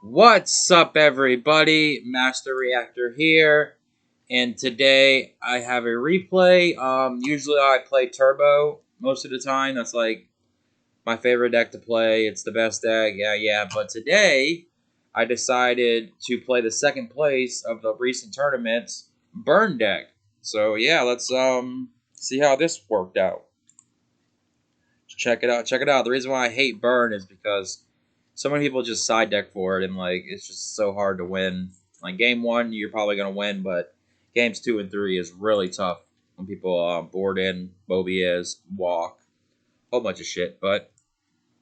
What's up, everybody? Master Reactor here, and today I have a replay. Usually I play Turbo most of the time. That's like my favorite deck to play. It's the best deck, yeah. But today I decided to play the second place of the recent tournaments, Burn deck. So yeah, let's see how this worked out. Check it out. Check it out. The reason why I hate Burn is because so many people just side deck for it, and like it's just so hard to win. Like game one, you're probably gonna win, but games 2 and 3 is really tough when people board in, Mobius, walk, a whole bunch of shit. But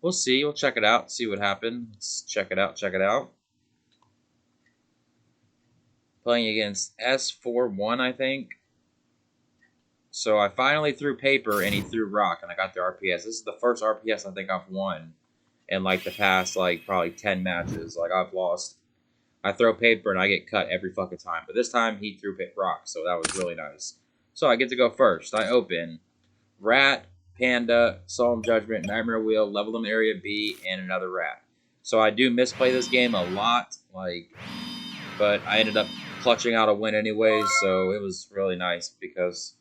we'll see. We'll check it out. See what happens. Let's check it out. Check it out. Playing against s41, I think. So I finally threw paper, and he threw rock, and I got the RPS. This is the first RPS I think I've won in like the past like probably 10 matches. Like I've lost. I throw paper and I get cut every fucking time. But this time he threw rock, so that was really nice. So I get to go first. I open Rat, Panda, Solemn Judgment, Nightmare Wheel, Level Them Area B, and another Rat. So I do misplay this game a lot, but I ended up clutching out a win anyway, so it was really nice because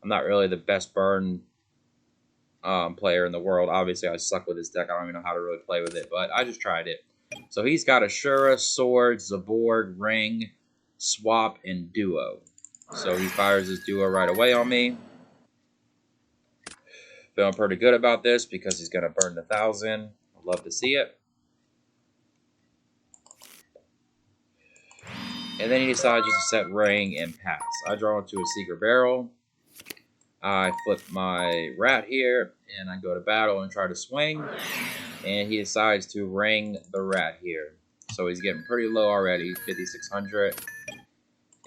I'm not really the best burn player in the world. Obviously, I suck with this deck. I don't even know how to really play with it, but I just tried it. So he's got Ashura, Sword, Zaborg, Ring, Swap, and Duo. So he fires his Duo right away on me. Feeling pretty good about this because he's going to burn the 1,000. I'd love to see it. And then he decides just to set Ring and pass. I draw into a Secret Barrel. I flip my Rat here, and I go to battle and try to swing. And he decides to ring the Rat here. So he's getting pretty low already, 5,600.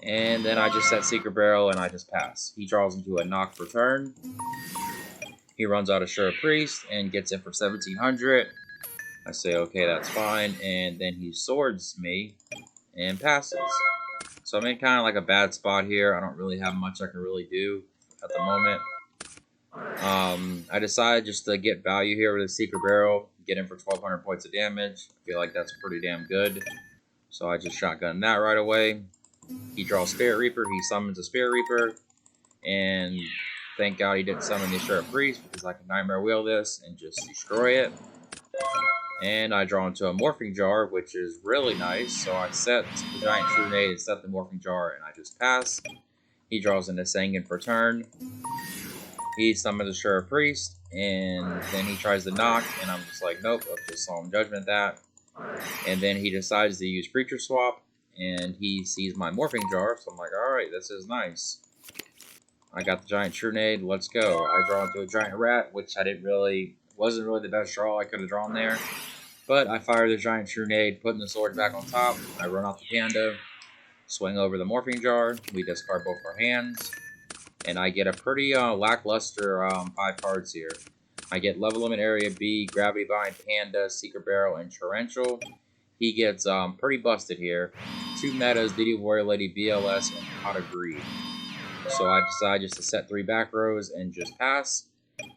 And then I just set Secret Barrel and I just pass. He draws into a knock for turn. He runs out of Sure Priest and gets it for 1,700. I say, okay, that's fine. And then he swords me and passes. So I'm in kind of like a bad spot here. I don't really have much I can really do at the moment. I decided just to get value here with a Secret Barrel, get him for 1,200 points of damage. I feel like that's pretty damn good. So I just shotgun that right away. He draws Spirit Reaper, he summons a Spirit Reaper, and thank God he didn't summon the Sheriff Priest because I can Nightmare Wheel this and just destroy it. And I draw into a Morphing Jar, which is really nice. So I set the Giant Trunade and set the Morphing Jar, and I just pass. He draws into Sangan for turn. He summons a Sheriff Priest, and then he tries to knock, and I'm just like, nope, let's just Solemn Judgment that. And then he decides to use Creature Swap, and he sees my Morphing Jar, so I'm like, alright, this is nice. I got the Giant Trunade, let's go. I draw into a Giant Rat, which wasn't really the best draw I could have drawn there. But I fire the Giant Trunade, putting the sword back on top. I run off the Panda, swing over the Morphing Jar, we discard both our hands. And I get a pretty lackluster 5 cards here. I get Level Limit Area B, Gravity Bind, Panda, Secret Barrel, and Torrential. He gets pretty busted here. 2 metas, Diddy Warrior Lady, BLS, and Pot of Greed. So I decide just to set 3 back rows and just pass.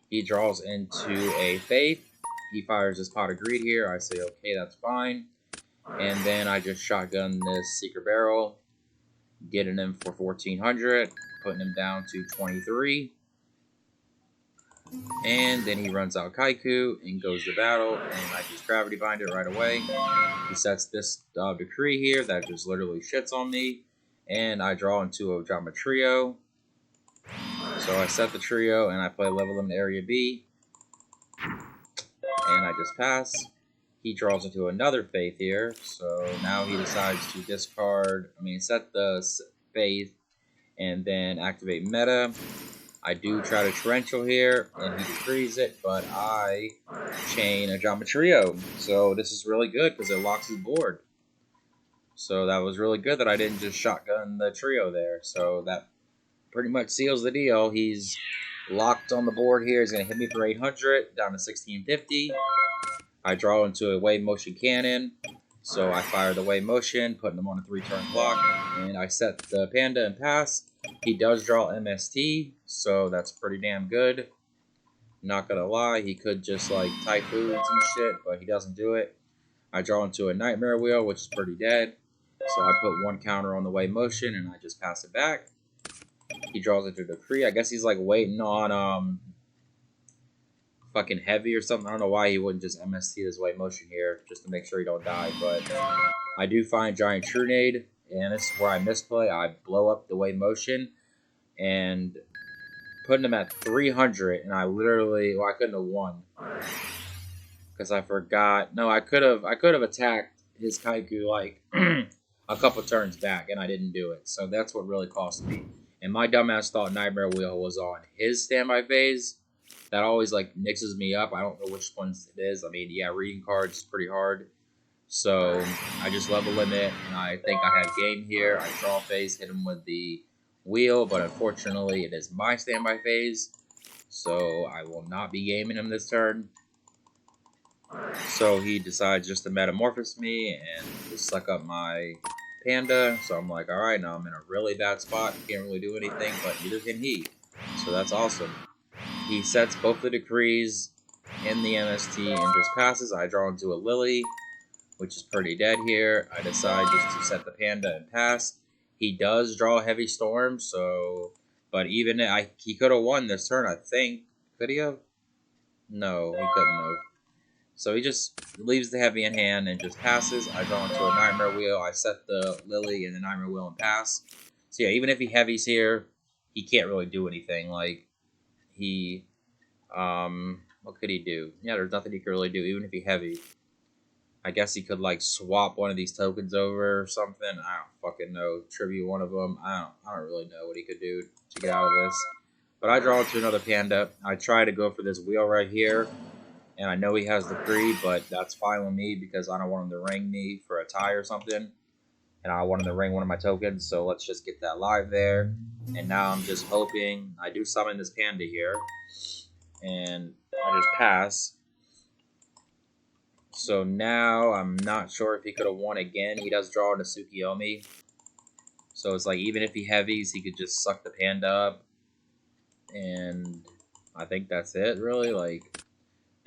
He draws into a Faith. He fires his Pot of Greed here. I say, okay, that's fine. And then I just shotgun this Secret Barrel, getting him for 1,400. Putting him down to 23. And then he runs out Kaiku and goes to battle, and I just Gravity Bind it right away. He sets this Decree here that just literally shits on me, and I draw into a Drama Trio. So I set the Trio, and I play Level Limit Area B, and I just pass. He draws into another Faith here, so now he decides to set the Faith, and then activate meta. I do try to Torrential here, and he decrees it, but I chain a Geometrio. So this is really good because it locks his board. So that was really good that I didn't just shotgun the trio there. So that pretty much seals the deal. He's locked on the board here. He's going to hit me for 800, down to 1,650. I draw into a Wave Motion Cannon. So I fire the Wave Motion, putting him on a 3-turn clock, and I set the Panda and pass. He does draw MST, so that's pretty damn good. Not gonna lie, he could just like Typhoon some shit, but he doesn't do it. I draw into a Nightmare Wheel, which is pretty dead. So I put 1 counter on the way motion, and I just pass it back. He draws into Decree. I guess he's like waiting on fucking heavy or something. I don't know why he wouldn't just MST his way motion here, just to make sure he don't die. But I do find Giant Trunade, and this is where I misplay. I blow up the way motion, and putting him at 300, and I literally, well, I couldn't have won because I forgot. No, I could have attacked his Kaiku like a couple turns back, and I didn't do it. So that's what really cost me. And my dumbass thought Nightmare Wheel was on his standby phase. That always like mixes me up. I don't know which ones it is. I mean, yeah, reading cards is pretty hard. So I just level limit, and I think I have game here. I draw phase, hit him with the wheel, but unfortunately it is my standby phase. So I will not be gaming him this turn. So he decides just to metamorphose me and just suck up my Panda. So I'm like, alright, now I'm in a really bad spot. Can't really do anything, but neither can he. So that's awesome. He sets both the Decrees in the MST and just passes. I draw into a Lily, which is pretty dead here. I decide just to set the Panda and pass. He does draw a Heavy Storm, so... But even he could have won this turn, I think. Could he have? No, he couldn't have. So he just leaves the Heavy in hand and just passes. I draw into a Nightmare Wheel. I set the Lily and the Nightmare Wheel and pass. So yeah, even if he Heavies here, he can't really do anything. Like, he... what could he do? Yeah, there's nothing he could really do, even if he Heavy. I guess he could, like, swap one of these tokens over or something. I don't fucking know. Tribute one of them. I don't really know what he could do to get out of this. But I draw into another Panda. I try to go for this wheel right here. And I know he has the free, but that's fine with me because I don't want him to ring me for a tie or something. And I want him to ring one of my tokens, so let's just get that live there. And now I'm just hoping. I do summon this Panda here. And I just pass. So now I'm not sure if he could have won again. He does draw into Tsukiyomi. So it's like even if he heavies, he could just suck the Panda up. And I think that's it, really. Like,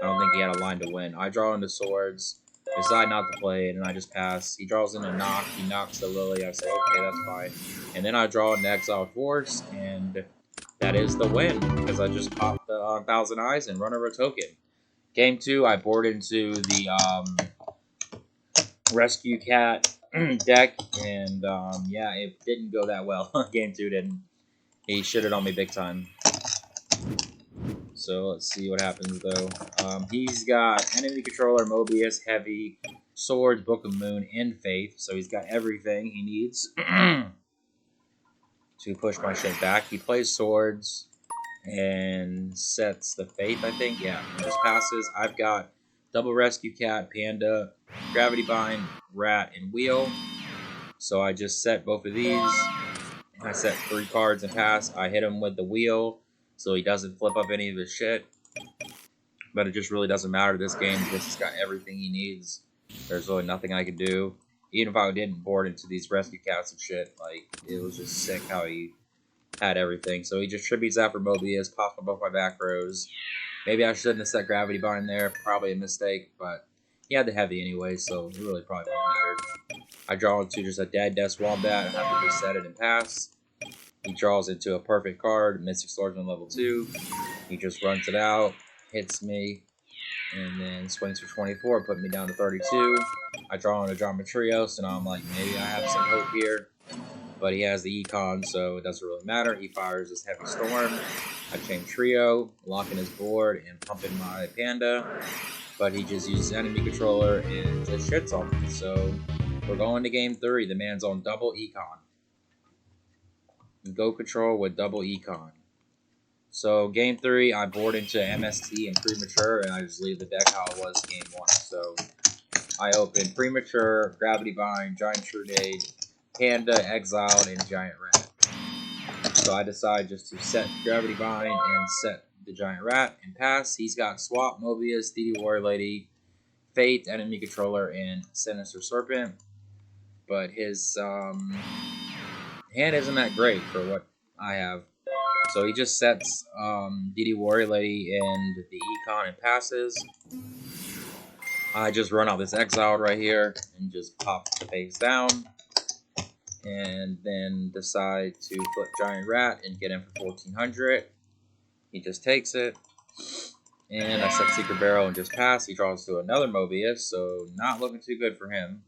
I don't think he had a line to win. I draw into Swords. Decide not to play it, and I just pass. He draws into Knock. He knocks the Lily. I say, okay, that's fine. And then I draw into Exile Force, and that is the win. Because I just popped the 1,000 Eyes and run over a token. Game 2, I board into the Rescue Cat deck, and yeah, it didn't go that well. Game 2 didn't. He shitted on me big time. So let's see what happens though. He's got Enemy Controller, Mobius, Heavy, Swords, Book of Moon, and Faith. So he's got everything he needs to push my shit back. He plays Swords and sets the Faith, I think. Yeah, and just passes. I've got Double Rescue Cat, Panda, Gravity Bind, Rat, and Wheel. So I just set both of these. I set 3 cards and pass. I hit him with the Wheel, so he doesn't flip up any of his shit. But it just really doesn't matter this game because he's got everything he needs. There's really nothing I can do. Even if I didn't board into these rescue cats and shit, like, it was just sick how he had everything. So he just tributes that for Mobius, pops on both my back rows. Maybe I shouldn't have set Gravity Bind there. Probably a mistake, but he had the Heavy anyway, so it really probably wouldn't matter. I draw into just a dead Death Wombat. I have to just set it and pass. He draws into a perfect card, Mystic Swordsman level 2. He just runs it out, hits me, and then swings for 24, putting me down to 32. I draw on a Geometrio, so now I'm like, maybe I have some hope here. But he has the Econ, so it doesn't really matter. He fires this Heavy Storm. I chain Trio, locking his board and pumping my Panda. But he just uses Enemy Controller and just shits on me. So we're going to game 3. The man's on double Econ. Go Control with double Econ. So game 3, I board into MST and Premature, and I just leave the deck how it was game 1. So I open Premature, Gravity Bind, Giant Trunade, Panda, Exiled, and Giant Rat. So I decide just to set Gravity Bind and set the Giant Rat and pass. He's got Swap, Mobius, DD Warrior Lady, Fate, Enemy Controller, and Sinister Serpent. But his hand isn't that great for what I have. So he just sets DD Warrior Lady and the Econ and passes. I just run out this Exiled right here and just pop the face down. And then decide to flip Giant Rat and get him for 1400. He just takes it. And I set Secret Barrel and just pass. He draws to another Mobius, so not looking too good for him.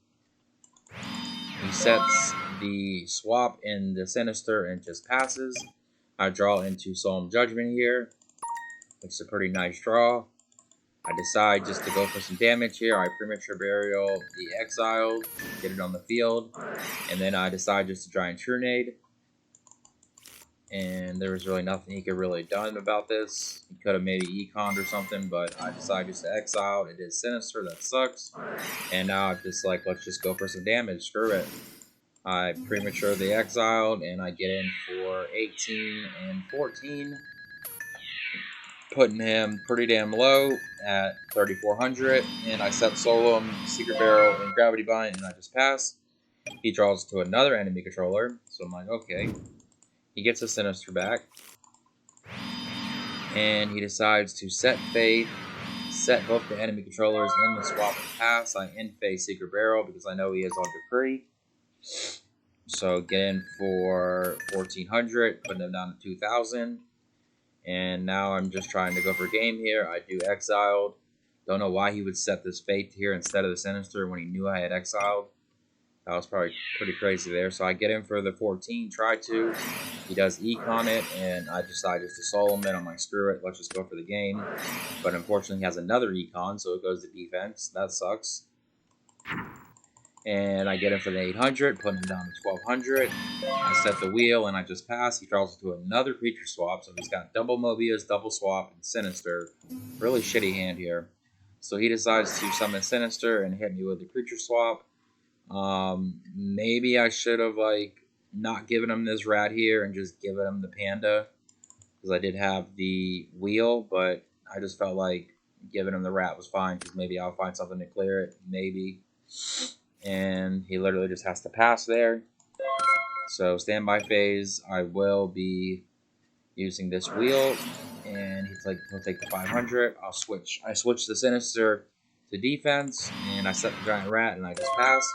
He sets the swap in the Sinister and just passes. I draw into Solemn Judgment here, which is a pretty nice draw. I decide just to go for some damage here. I Premature Burial the Exiled, get it on the field, and then I decide just to Giant Trunade. And there was really nothing he could really done about this. He could have maybe Econned or something, but I decided just to exile. It is Sinister, that sucks. And now I'm just like, let's just go for some damage. Screw it. I Premature the Exiled, and I get in for 18 and 14. Putting him pretty damn low at 3400. And I set Solemn, Secret Barrel, and Gravity Bind, and I just pass. He draws to another enemy controller, so I'm like, okay. He gets a Sinister back, and he decides to set Faith, set both the enemy controllers in the swap and pass. I in-phase Secret Barrel because I know he is on Decree. So get in for 1400, putting him down to 2000. And now I'm just trying to go for game here. I do Exiled. Don't know why he would set this Faith here instead of the Sinister when he knew I had Exiled. That was probably pretty crazy there. So I get him for the 14, try to. He does Econ it, and I decide just to solo him. I'm like, screw it, let's just go for the game. But unfortunately, he has another Econ, so it goes to defense. That sucks. And I get him for the 800, putting him down to 1200. I set the wheel, and I just pass. He draws to another creature swap, so he's got double Mobius, double swap, and Sinister. Really shitty hand here. So he decides to summon Sinister and hit me with the creature swap. Maybe I should have not given him this rat here and just given him the panda, because I did have the wheel, but I just felt like giving him the rat was fine because maybe I'll find something to clear it, maybe. And he literally just has to pass there. So standby phase, I will be using this wheel, and he'll take the 500. I switch the Sinister to defense, and I set the Giant Rat, and I just pass.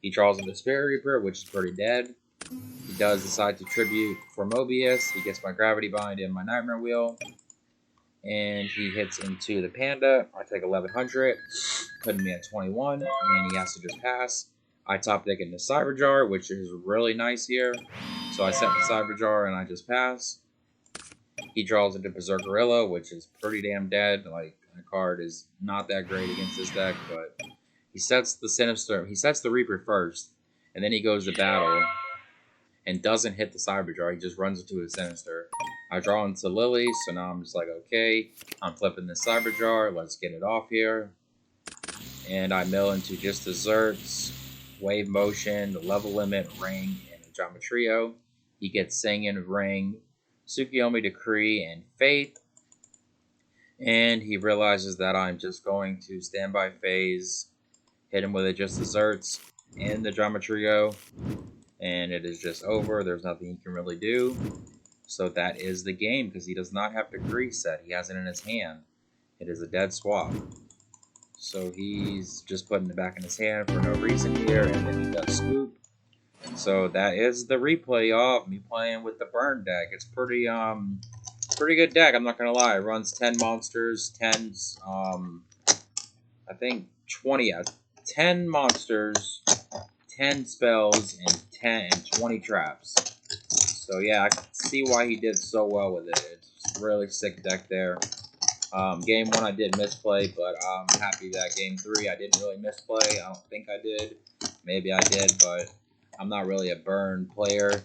He draws into Spirit Reaper, which is pretty dead. He does decide to tribute for Mobius. He gets my Gravity Bind and my Nightmare Wheel. And he hits into the Panda. I take 1100, putting me at 21, and he has to just pass. I top deck into Cyber Jar, which is really nice here. So I set the Cyber Jar and I just pass. He draws into Berserk Gorilla, which is pretty damn dead. Like, the card is not that great against this deck, but he sets the Sinister. He sets the Reaper first, and then he goes to battle and doesn't hit the Cyber Jar. He just runs into his Sinister. I draw into Lily, so now I'm just like, okay, I'm flipping the Cyber Jar. Let's get it off here. And I mill into just Desserts, Wave Motion, the Level Limit, Ring, and the Geometrio. He gets Singin', Ring, Tsukiyomi Decree, and Faith. And he realizes that I'm just going to standby phase, hit him with it just Desserts and the Geometrio. And it is just over. There's nothing he can really do. So that is the game, because he does not have Decree set. He has it in his hand. It is a dead swap. So he's just putting it back in his hand for no reason here, and then he does Scoop. So that is the replay of me playing with the Burn deck. It's pretty good deck, I'm not gonna lie. It runs 10 monsters, 10 I think 20 10 monsters, 10 spells, and 20 traps. So yeah, I can see why he did so well with it. It's a really sick deck there. Game 1 I did misplay, but I'm happy that Game 3 I didn't really misplay. I don't think I did. Maybe I did, but I'm not really a Burn player.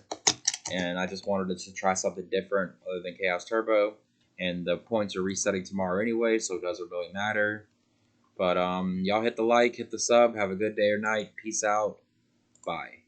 And I just wanted to try something different other than Chaos Turbo. And the points are resetting tomorrow anyway, so it doesn't really matter. But y'all hit the like, hit the sub. Have a good day or night. Peace out. Bye.